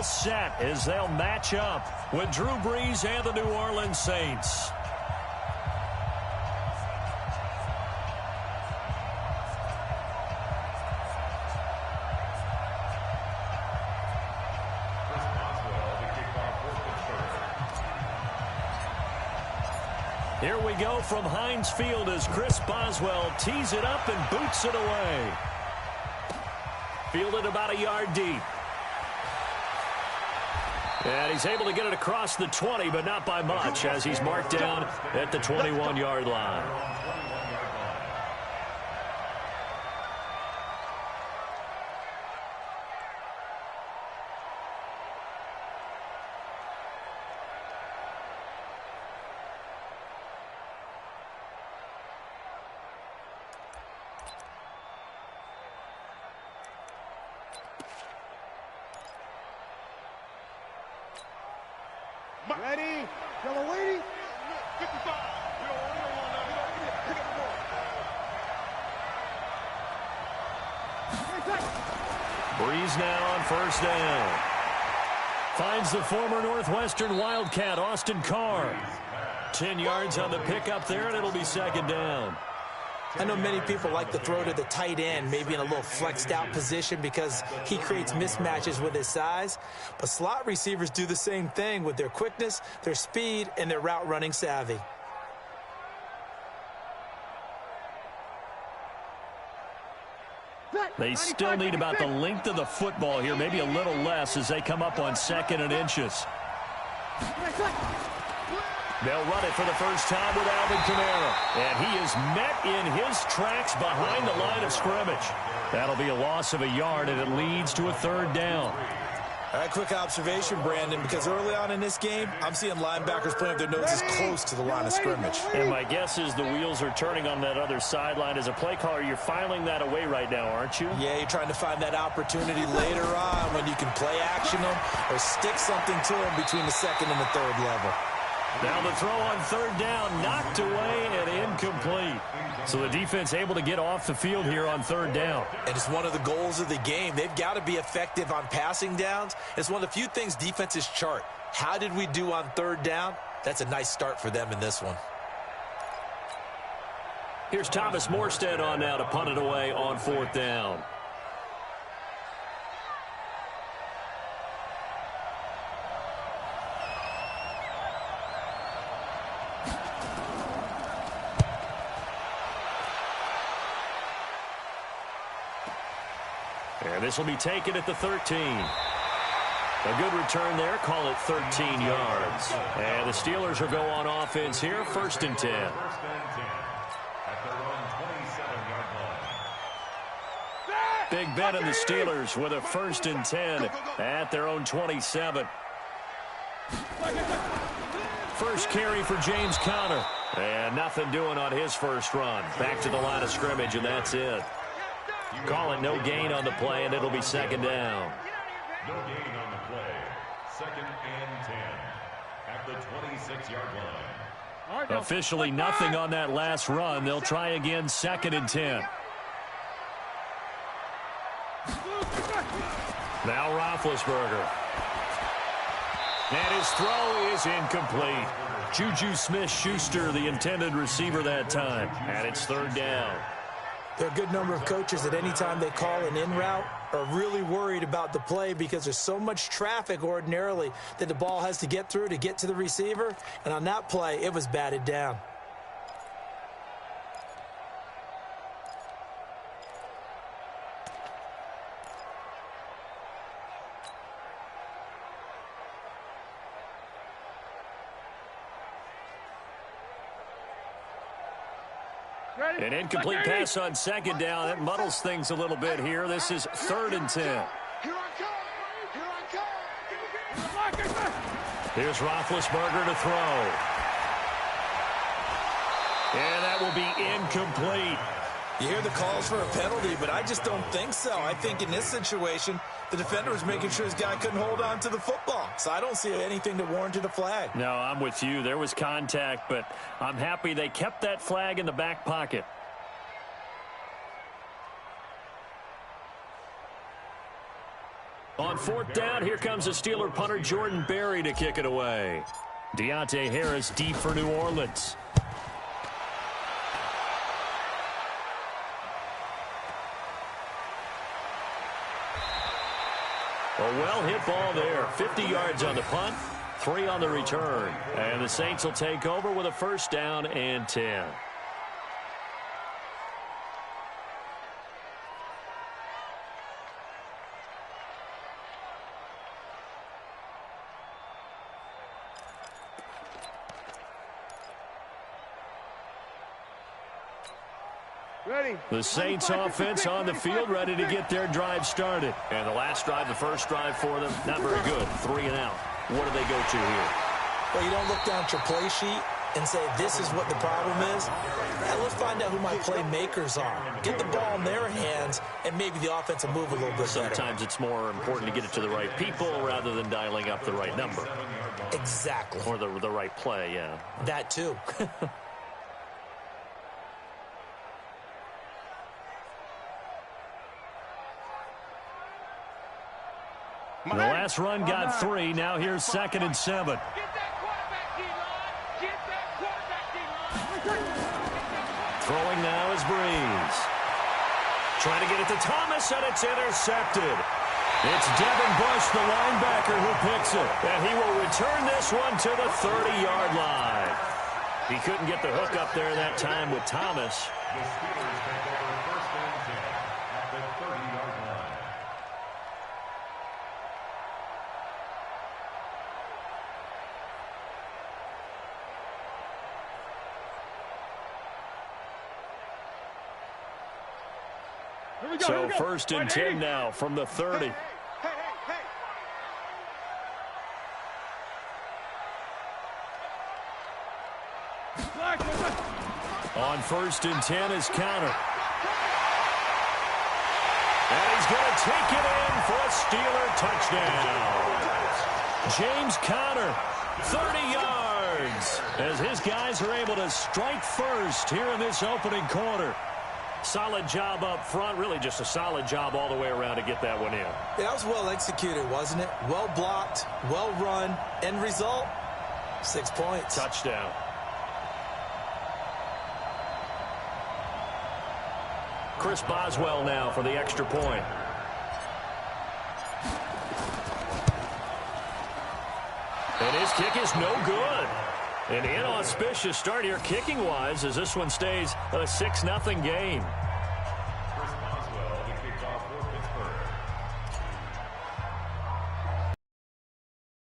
all set as they'll match up with Drew Brees and the New Orleans Saints. Here we go from Heinz Field as Chris Boswell tees it up and boots it away. Fielded about a yard deep. And he's able to get it across the 20, but not by much, as he's marked down at the 21-yard line. Ready? Yellow waiting. 55. Brees now on first down. Finds the former Northwestern Wildcat, Austin Carr. 10 yards on the pickup there, and it'll be second down. I know many people like to throw to the tight end, maybe in a little flexed out position because he creates mismatches with his size. But slot receivers do the same thing with their quickness, their speed, and their route running savvy. They still need about the length of the football here, maybe a little less as they come up on 2nd and inches. They'll run it for the first time with Alvin Kamara. And he is met in his tracks behind the line of scrimmage. That'll be a loss of a yard, and it leads to a third down. All right, quick observation, Brandon, because early on in this game, I'm seeing linebackers playing with their noses close to the line of scrimmage. And my guess is the wheels are turning on that other sideline. As a play caller, you're filing that away right now, aren't you? Yeah, you're trying to find that opportunity later on when you can play action them or stick something to them between the second and the third level. Now the throw on third down, knocked away and incomplete. So the defense able to get off the field here on third down. And it's one of the goals of the game. They've got to be effective on passing downs. It's one of the few things defenses chart. How did we do on third down? That's a nice start for them in this one. Here's Thomas Morstead on now to punt it away on fourth down. And this will be taken at the 13. A good return there. Call it 13 yards. And the Steelers will go on offense here. 1st and 10. Big Ben and the Steelers with a 1st and 10 at their own 27. First carry for James Conner. And nothing doing on his first run. Back to the line of scrimmage, and that's it. Call it no gain on the play, and it'll be second down. No gain on the play. 2nd and 10 at the 26-yard line. Officially nothing on that last run. They'll try again 2nd and 10. Now Roethlisberger. And his throw is incomplete. Juju Smith-Schuster, the intended receiver that time. And it's third down. There are a good number of coaches that any time they call an in route are really worried about the play because there's so much traffic ordinarily that the ball has to get through to get to the receiver. And on that play, it was batted down. An incomplete pass on second down. That muddles things a little bit here. This is 3rd and 10. Here's Roethlisberger to throw. And that will be incomplete. You hear the calls for a penalty, but I just don't think so. I think in this situation, the defender was making sure his guy couldn't hold on to the football. So I don't see anything that warranted a flag. No, I'm with you. There was contact, but I'm happy they kept that flag in the back pocket. On fourth down, here comes the Steeler punter Jordan Berry to kick it away. Deontay Harris deep for New Orleans. A well-hit ball there. 50 yards on the punt, 3 on the return. And the Saints will take over with a first down and 10. The Saints offense on the field, ready to get their drive started. And the last drive, the first drive for them, not very good. 3 and out. What do they go to here? Well, you don't look down at your play sheet and say, this is what the problem is. Now, let's find out who my playmakers are. Get the ball in their hands, and maybe the offense will move a little bit better. Sometimes it's more important to get it to the right people rather than dialing up the right number. Exactly. Or the right play, yeah. That too. The last run got 3. Now here's 2nd and 7. Get that quarterback, D-line. Get that quarterback, D-line. Throwing now is Breeze. Trying to get it to Thomas, and it's intercepted. It's Devin Bush, the linebacker, who picks it. And he will return this one to the 30-yard line. He couldn't get the hook up there that time with Thomas. The Steelers take over first and 10 at the 30-yard line. So first and 10 now from the 30. Hey. On first and 10 is Counter. And he's going to take it in for a Steeler touchdown. James Conner, 30 yards, as his guys are able to strike first here in this opening quarter. Solid job up front, really just a solid job all the way around to get that one in. Yeah, that was well executed, wasn't it? Well blocked, well run. End result, 6 points. Touchdown. Chris Boswell now for the extra point. And his kick is no good. An inauspicious start here kicking-wise as this one stays a 6-0 game. Chris Boswell, the kickoff for Pittsburgh.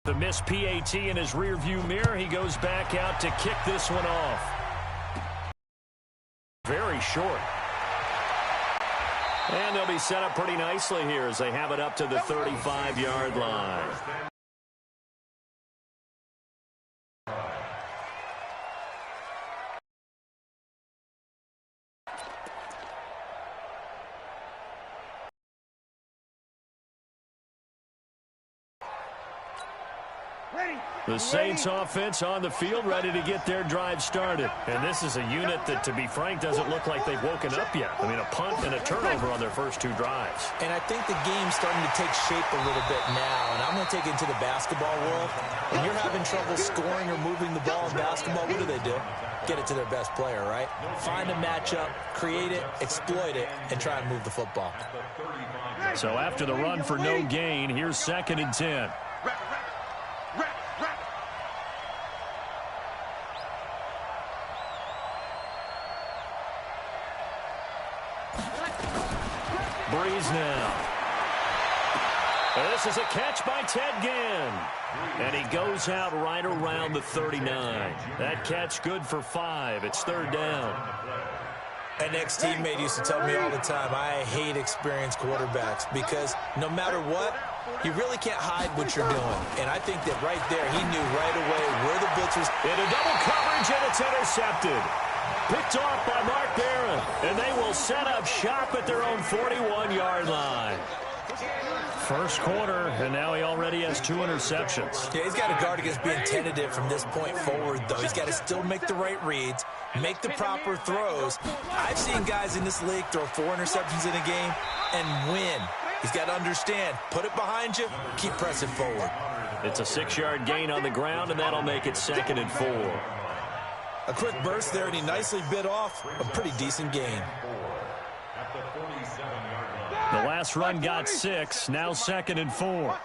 The missed PAT in his rearview mirror. He goes back out to kick this one off. Very short. And they'll be set up pretty nicely here as they have it up to the 35-yard line. The Saints offense on the field ready to get their drive started. And this is a unit that, to be frank, doesn't look like they've woken up yet. I mean, a punt and a turnover on their first 2 drives. And I think the game's starting to take shape a little bit now. And I'm going to take it into the basketball world. When you're having trouble scoring or moving the ball in basketball, what do? Get it to their best player, right? Find a matchup, create it, exploit it, and try and move the football. So after the run for no gain, here's 2nd and 10. Breeze now. This is a catch by Ted Ginn. And he goes out right around the 39. That catch good for 5. It's 3rd down. An ex-teammate used to tell me all the time, I hate experienced quarterbacks because no matter what, you really can't hide what you're doing. And I think that right there, he knew right away where the blitz was. Into double coverage, and it's intercepted. Picked off by Mark Barron. And they will set up shop at their own 41-yard line. First quarter, and now he already has 2 interceptions. Yeah, he's got to guard against being tentative from this point forward, though. He's got to still make the right reads, make the proper throws. I've seen guys in this league throw 4 interceptions in a game and win. He's got to understand, put it behind you, keep pressing forward. It's a 6-yard gain on the ground, and that'll make it 2nd and 4. A quick burst there, and he nicely bit off a pretty decent gain. The last run got 6, now 2nd and 4.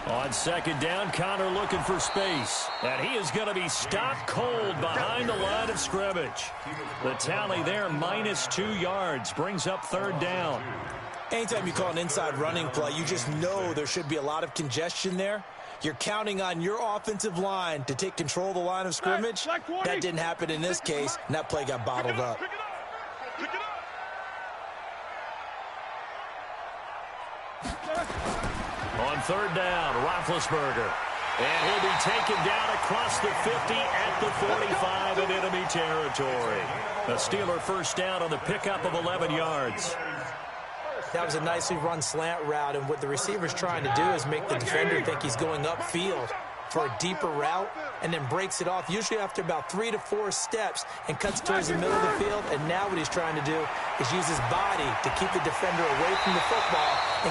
On 2nd down, Connor looking for space. And he is going to be stopped cold behind the line of scrimmage. The tally there, -2 yards, brings up 3rd down. Anytime you call an inside running play, you just know there should be a lot of congestion there. You're counting on your offensive line to take control of the line of scrimmage. That didn't happen in this case, and that play got bottled up. On 3rd down, Roethlisberger. And he'll be taken down across the 50 at the 45 in enemy territory. A Steeler 1st down on the pickup of 11 yards. That was a nicely run slant route, and what the receiver's trying to do is make the defender think he's going upfield for a deeper route, and then breaks it off, usually after about 3 to 4 steps, and cuts towards the middle of the field. And now what he's trying to do is use his body to keep the defender away from the football and